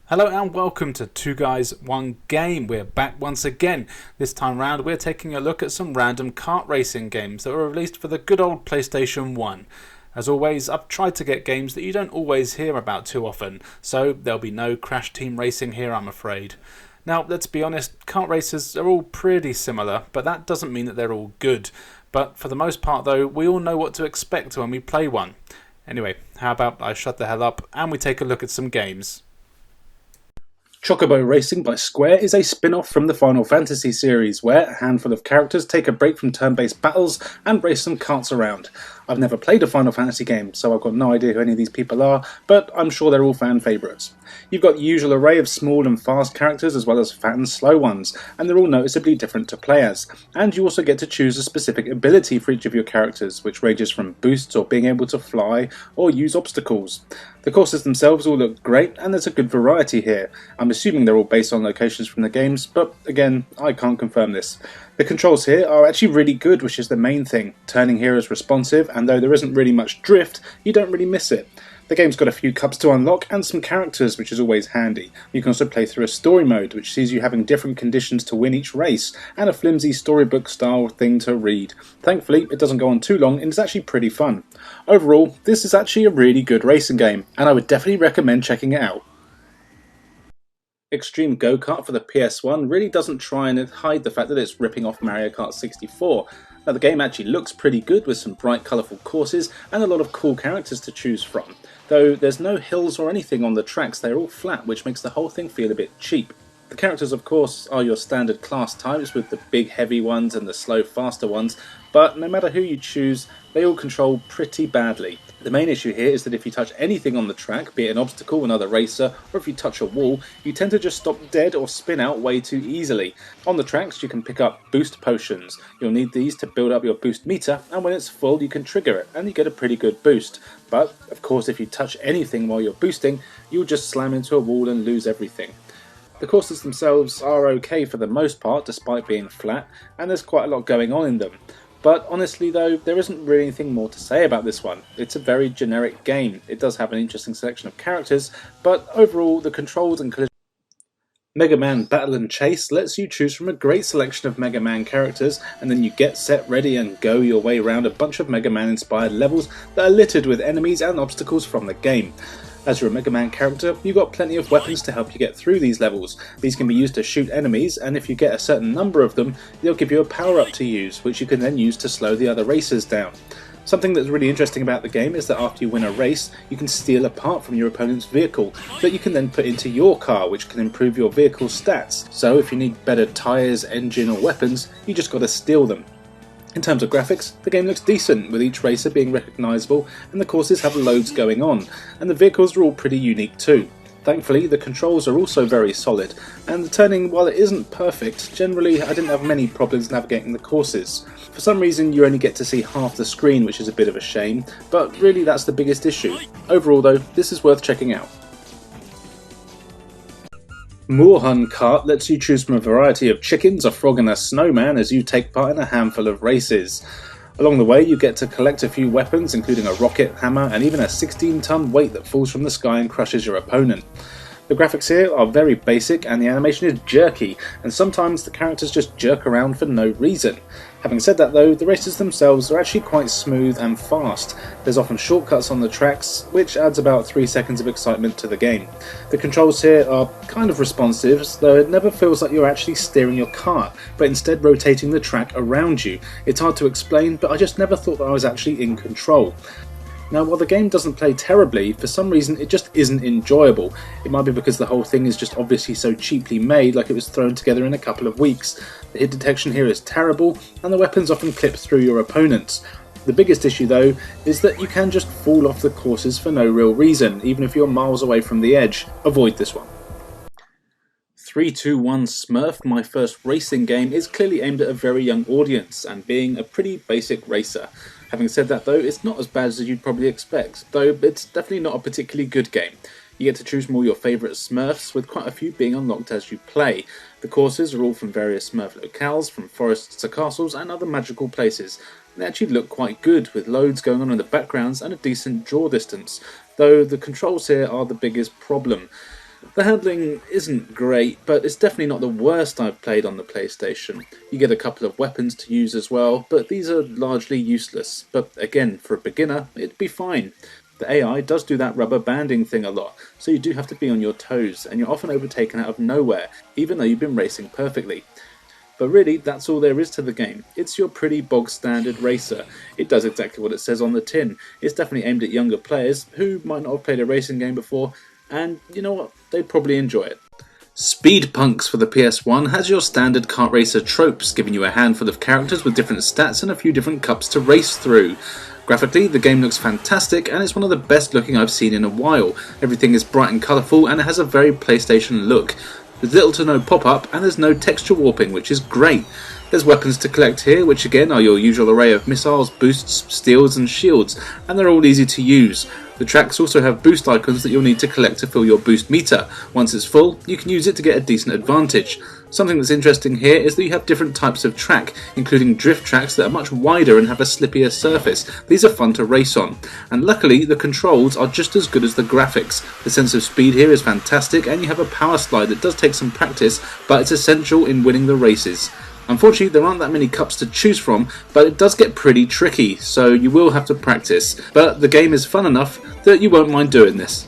Hello and welcome to Two Guys One Game. We're back once again. This time round we're taking a look at some random kart racing games that were released for the good old PlayStation 1. As always, I've tried to get games that you don't always hear about too often, so there'll be no Crash Team Racing here, I'm afraid. Now, let's be honest, kart races are all pretty similar, but that doesn't mean that they're all good. But for the most part though, we all know what to expect when we play one. Anyway, how about I shut the hell up and we take a look at some games. Chocobo Racing by Square is a spin-off from the Final Fantasy series, where a handful of characters take a break from turn-based battles and race some karts around. I've never played a Final Fantasy game, so I've got no idea who any of these people are, but I'm sure they're all fan favourites. You've got the usual array of small and fast characters as well as fat and slow ones, and they're all noticeably different to play as. And you also get to choose a specific ability for each of your characters, which ranges from boosts or being able to fly or use obstacles. The courses themselves all look great, and there's a good variety here. I'm assuming they're all based on locations from the games, but again, I can't confirm this. The controls here are actually really good, which is the main thing. Turning here is responsive, and though there isn't really much drift, you don't really miss it. The game's got a few cups to unlock and some characters, which is always handy. You can also play through a story mode, which sees you having different conditions to win each race, and a flimsy storybook style thing to read. Thankfully, it doesn't go on too long and it's actually pretty fun. Overall, this is actually a really good racing game, and I would definitely recommend checking it out. Extreme Go Kart for the PS1 really doesn't try and hide the fact that it's ripping off Mario Kart 64. Now the game actually looks pretty good with some bright colourful courses and a lot of cool characters to choose from. Though there's no hills or anything on the tracks, they're all flat, which makes the whole thing feel a bit cheap. The characters of course are your standard class types with the big heavy ones and the slow faster ones, but no matter who you choose, they all control pretty badly. The main issue here is that if you touch anything on the track, be it an obstacle, another racer, or if you touch a wall, you tend to just stop dead or spin out way too easily. On the tracks you can pick up boost potions. You'll need these to build up your boost meter, and when it's full you can trigger it, and you get a pretty good boost. But, of course, if you touch anything while you're boosting, you'll just slam into a wall and lose everything. The courses themselves are okay for the most part, despite being flat, and there's quite a lot going on in them. But honestly though, there isn't really anything more to say about this one. It's a very generic game. It does have an interesting selection of characters, but overall the controls and collision. Mega Man Battle and Chase lets you choose from a great selection of Mega Man characters, and then you get set, ready and go your way around a bunch of Mega Man inspired levels that are littered with enemies and obstacles from the game. As you're a Mega Man character, you've got plenty of weapons to help you get through these levels. These can be used to shoot enemies, and if you get a certain number of them, they'll give you a power-up to use, which you can then use to slow the other racers down. Something that's really interesting about the game is that after you win a race, you can steal a part from your opponent's vehicle that you can then put into your car, which can improve your vehicle's stats. So if you need better tyres, engine or weapons, you just gotta steal them. In terms of graphics, the game looks decent, with each racer being recognisable and the courses have loads going on, and the vehicles are all pretty unique too. Thankfully, the controls are also very solid, and the turning, while it isn't perfect, generally I didn't have many problems navigating the courses. For some reason you only get to see half the screen, which is a bit of a shame, but really that's the biggest issue. Overall though, this is worth checking out. Morehun Cart lets you choose from a variety of chickens, a frog and a snowman as you take part in a handful of races. Along the way you get to collect a few weapons, including a rocket, hammer and even a 16-ton weight that falls from the sky and crushes your opponent. The graphics here are very basic and the animation is jerky, and sometimes the characters just jerk around for no reason. Having said that though, the races themselves are actually quite smooth and fast. There's often shortcuts on the tracks, which adds about 3 seconds of excitement to the game. The controls here are kind of responsive, though it never feels like you're actually steering your car, but instead rotating the track around you. It's hard to explain, but I just never thought that I was actually in control. Now, while the game doesn't play terribly, for some reason it just isn't enjoyable. It might be because the whole thing is just obviously so cheaply made, like it was thrown together in a couple of weeks. The hit detection here is terrible, and the weapons often clip through your opponents. The biggest issue though is that you can just fall off the courses for no real reason, even if you're miles away from the edge. Avoid this one. 321 Smurf, my first racing game, is clearly aimed at a very young audience, and being a pretty basic racer. Having said that though, it's not as bad as you'd probably expect, though it's definitely not a particularly good game. You get to choose from all your favourite Smurfs, with quite a few being unlocked as you play. The courses are all from various Smurf locales, from forests to castles and other magical places. They actually look quite good, with loads going on in the backgrounds and a decent draw distance, though the controls here are the biggest problem. The handling isn't great, but it's definitely not the worst I've played on the PlayStation. You get a couple of weapons to use as well, but these are largely useless. But again, for a beginner, it'd be fine. The AI does do that rubber banding thing a lot, so you do have to be on your toes, and you're often overtaken out of nowhere, even though you've been racing perfectly. But really, that's all there is to the game. It's your pretty bog standard racer. It does exactly what it says on the tin. It's definitely aimed at younger players who might not have played a racing game before, and you know what, they'd probably enjoy it. Speedpunks for the PS1 has your standard kart racer tropes, giving you a handful of characters with different stats and a few different cups to race through. Graphically, the game looks fantastic and it's one of the best looking I've seen in a while. Everything is bright and colourful and it has a very PlayStation look. There's little to no pop-up and there's no texture warping, which is great. There's weapons to collect here, which again are your usual array of missiles, boosts, steals and shields, and they're all easy to use. The tracks also have boost icons that you'll need to collect to fill your boost meter. Once it's full, you can use it to get a decent advantage. Something that's interesting here is that you have different types of track, including drift tracks that are much wider and have a slippier surface. These are fun to race on. And luckily, the controls are just as good as the graphics. The sense of speed here is fantastic and you have a power slide that does take some practice, but it's essential in winning the races. Unfortunately, there aren't that many cups to choose from, but it does get pretty tricky, so you will have to practice. But the game is fun enough that you won't mind doing this.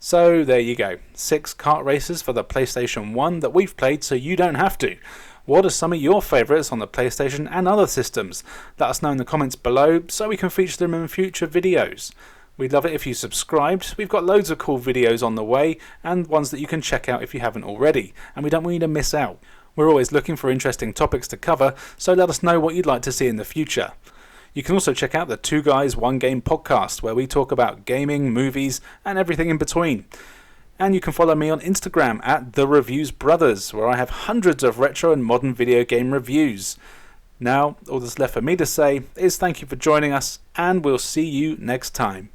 So there you go, 6 kart races for the PlayStation 1 that we've played so you don't have to. What are some of your favourites on the PlayStation and other systems? Let us know in the comments below so we can feature them in future videos. We'd love it if you subscribed. We've got loads of cool videos on the way and ones that you can check out if you haven't already, and we don't want you to miss out. We're always looking for interesting topics to cover, so let us know what you'd like to see in the future. You can also check out the Two Guys One Game podcast, where we talk about gaming, movies and everything in between. And you can follow me on Instagram at The Reviews Brothers, where I have hundreds of retro and modern video game reviews. Now, all that's left for me to say is thank you for joining us, and we'll see you next time.